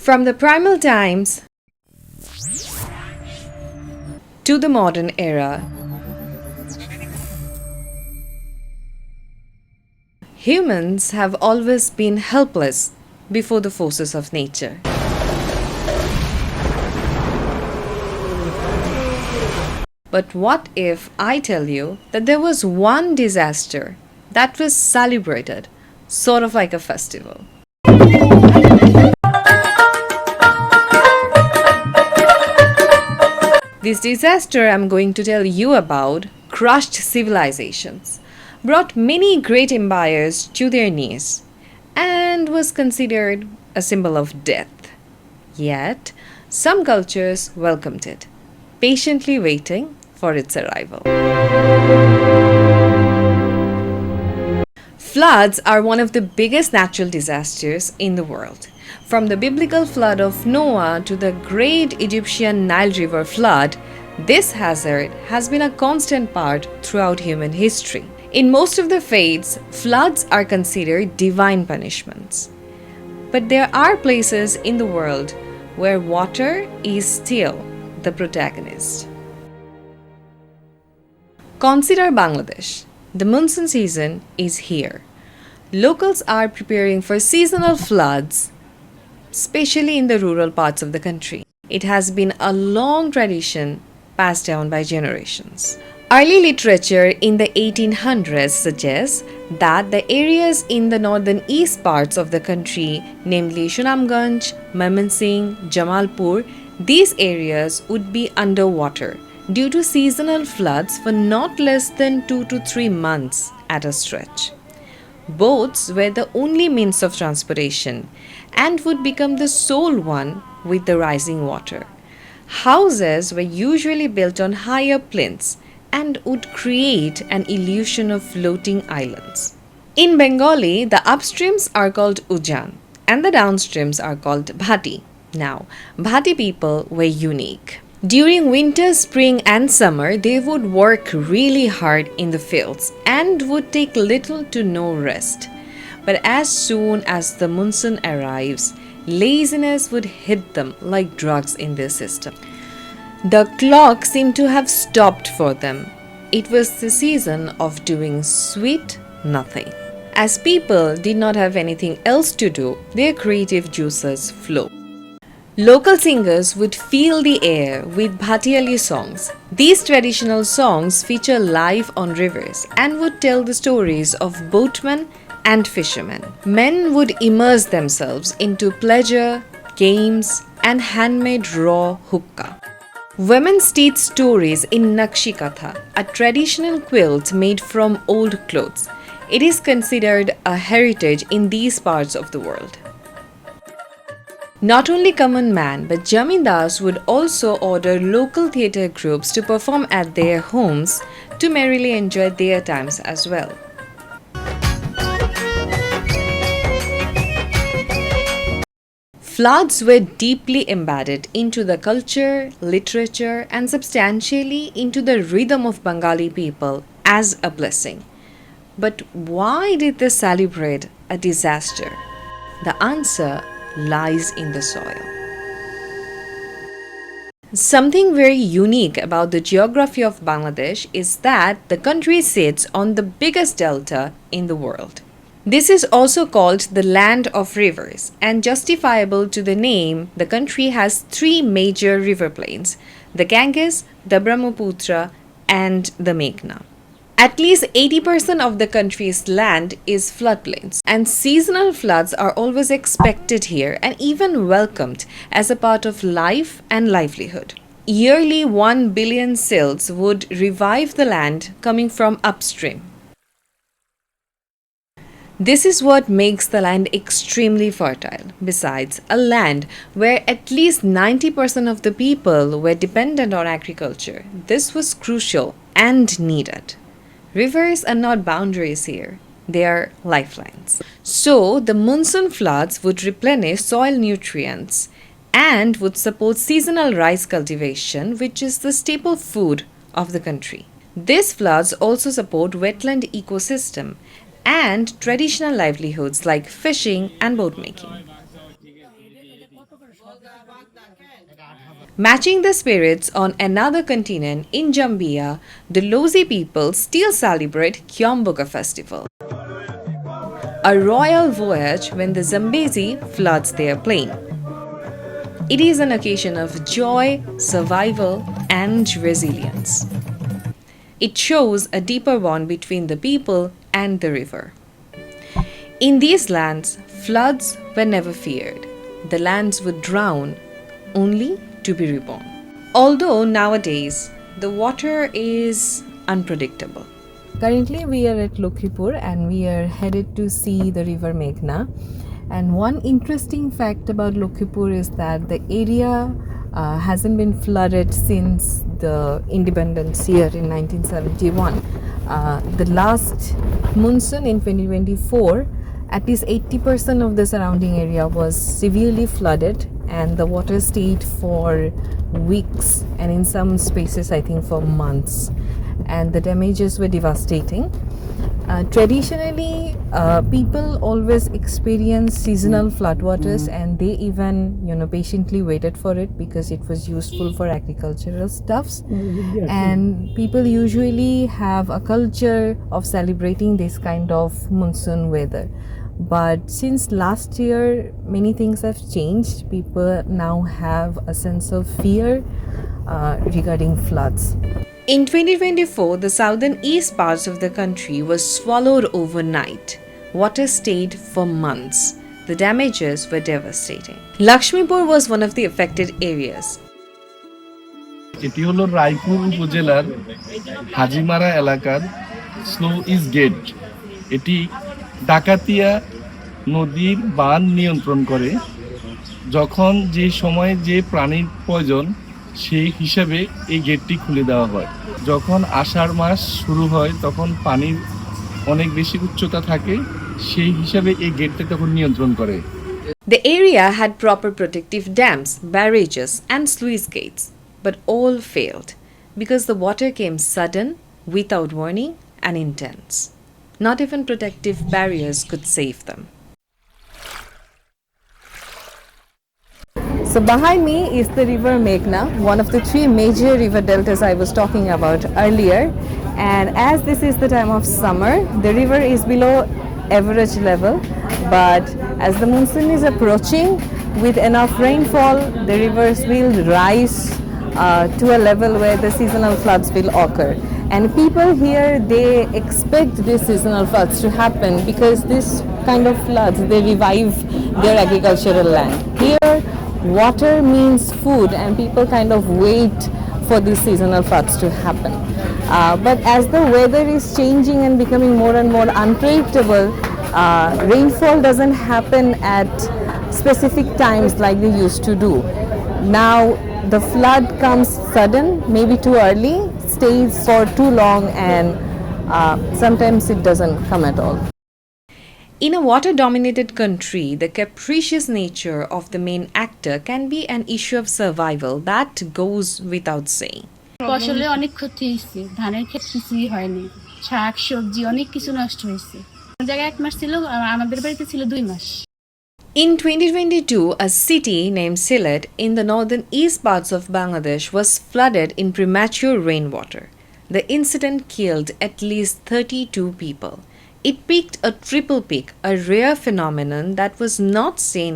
From the primal times to the modern era, humans have always been helpless before the forces of nature. But what if I tell you that there was one disaster that was celebrated, sort of like a festival? This disaster I'm going to tell you about crushed civilizations, brought many great empires to their knees, and was considered a symbol of death. Yet, some cultures welcomed it, patiently waiting for its arrival. Floods are one of the biggest natural disasters in the world. From the biblical flood of Noah to the great Egyptian Nile River flood, this hazard has been a constant part throughout human history. In most of the faiths, floods are considered divine punishments. But there are places in the world where water is still the protagonist. Consider Bangladesh. The monsoon season is here. Locals are preparing for seasonal floods, especially in the rural parts of the country. It has been a long tradition passed down by generations. Early literature in the 1800s suggests that the areas in the northern east parts of the country, namely Sunamganj, Mymensingh, Jamalpur, these areas would be underwater due to seasonal floods for not less than 2 to 3 months at a stretch. Boats were the only means of transportation and would become the sole one with the rising water. Houses were usually built on higher plinths and would create an illusion of floating islands. In Bengali, the upstreams are called Ujan and the downstreams are called Bhati. Now, Bhati people were unique. During winter, spring and summer, they would work really hard in the fields and would take little to no rest. But as soon as the monsoon arrives, laziness would hit them like drugs in their system. The clock seemed to have stopped for them. It was the season of doing sweet nothing. As people did not have anything else to do, their creative juices flowed. Local singers would fill the air with Bhatiali songs. These traditional songs feature live on rivers and would tell the stories of boatmen and fishermen. Men would immerse themselves into pleasure, games, and handmade raw hookah. Women state stories in Nakshi Katha, a traditional quilt made from old clothes. It is considered a heritage in these parts of the world. Not only common man, but Jamindars would also order local theatre groups to perform at their homes to merrily enjoy their times as well. Floods were deeply embedded into the culture, literature, and substantially into the rhythm of Bengali people as a blessing. But why did they celebrate a disaster? The answer lies in the soil. Something very unique about the geography of Bangladesh is that the country sits on the biggest delta in the world. This is also called the land of rivers, and justifiable to the name, the country has 3 major river plains: the Ganges, the Brahmaputra, and the Meghna. At least 80% of the country's land is floodplains, and seasonal floods are always expected here and even welcomed as a part of life and livelihood. Yearly 1 billion silts would revive the land coming from upstream. This is what makes the land extremely fertile. Besides, a land where at least 90% of the people were dependent on agriculture. This was crucial and needed. Rivers are not boundaries here, they are lifelines. So, the monsoon floods would replenish soil nutrients and would support seasonal rice cultivation, which is the staple food of the country. These floods also support wetland ecosystem and traditional livelihoods like fishing and boat making. Matching the spirits on another continent in Zambia, the Lozi people still celebrate Kyomboka festival, a royal voyage when the Zambezi floods their plain. It is an occasion of joy, survival, and resilience. It shows a deeper bond between the people and the river. In these lands, floods were never feared. The lands would drown only to be reborn. Although nowadays the water is unpredictable. Currently, we are at Lokhipur and we are headed to see the river Meghna. And one interesting fact about Lokhipur is that the area hasn't been flooded since the independence year in 1971. The last monsoon in 2024, at least 80% of the surrounding area was severely flooded, and the water stayed for weeks and in some spaces I think for months, and the damages were devastating. Traditionally, people always experience seasonal floodwaters, and they even patiently waited for it because it was useful for agricultural stuffs. And people usually have a culture of celebrating this kind of monsoon weather. But since last year, many things have changed. People now have a sense of fear regarding floods. In 2024, the southern east parts of the country was swallowed overnight. Water stayed for months. The damages were devastating. Lakshmipur was one of the affected areas. এটি হলো রায়পুর উপজেলার হাজিমারা এলাকার slow is gate. এটি ডাকাতিয়া নদীর বাঁধ নিয়ন্ত্রণ করে। যখন যে সময় যে প্রাণীর প্রয়োজন সেই হিসাবে এই গেটটি খুলে দেওয়া হয়। যখন আষাঢ় মাস শুরু হয় তখন পানির অনেক বেশি উচ্চতা থাকে, সেই হিসাবে এই গেটটা তখন নিয়ন্ত্রণ করে। The area had proper protective dams, barrages and sluice gates, but all failed because the water came sudden, without warning and intense. Not even protective barriers could save them. So behind me is the river Meghna, one of the three major river deltas I was talking about earlier. And as this is the time of summer, the river is below average level. But as the monsoon is approaching, with enough rainfall, the rivers will rise to a level where the seasonal floods will occur. And people here, they expect these seasonal floods to happen because this kind of floods, they revive their agricultural land. Here, water means food, and people kind of wait for these seasonal floods to happen. But as the weather is changing and becoming more and more unpredictable, rainfall doesn't happen at specific times like they used to do. Now the flood comes sudden, maybe too early, stays for too long, and sometimes it doesn't come at all. In a water-dominated country, the capricious nature of the main actor can be an issue of survival that goes without saying. ফসলে অনেক ক্ষতি হয়েছে, ধানের ক্ষেত কিছুই হয়নি, শাক সবজি অনেক কিছু নষ্ট হয়েছে। জায়গায় 1 মাস ছিল, আমাদের বাড়িতে ছিল 2 মাস। In 2022, a city named Sylhet in the northern east parts of Bangladesh was flooded in premature rainwater. The incident killed at least 32 people. It peaked a triple peak, a rare phenomenon that was not seen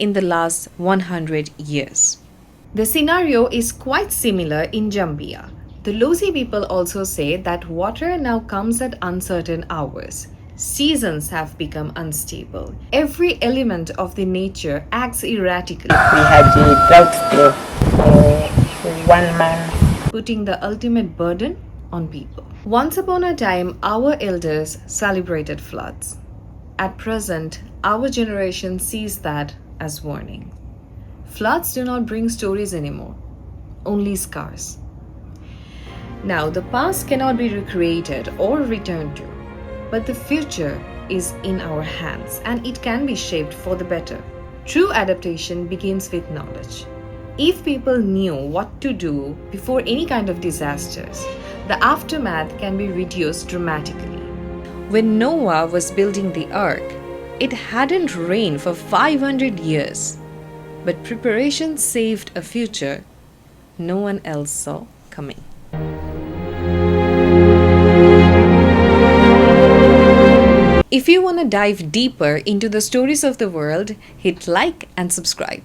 in the last 100 years. The scenario is quite similar in Zambia. The Lozi people also say that water now comes at uncertain hours. Seasons have become unstable. Every element of the nature acts erratically. We had the drought for 1 month, putting the ultimate burden on people. Once upon a time, our elders celebrated floods. At present, our generation sees that as warning. Floods do not bring stories anymore, only scars. Now, the past cannot be recreated or returned to, but the future is in our hands and it can be shaped for the better. True adaptation begins with knowledge. If people knew what to do before any kind of disasters, the aftermath can be reduced dramatically. When Noah was building the ark, it hadn't rained for 500 years, but preparation saved a future no one else saw coming. If you want to dive deeper into the stories of the world, hit like and subscribe.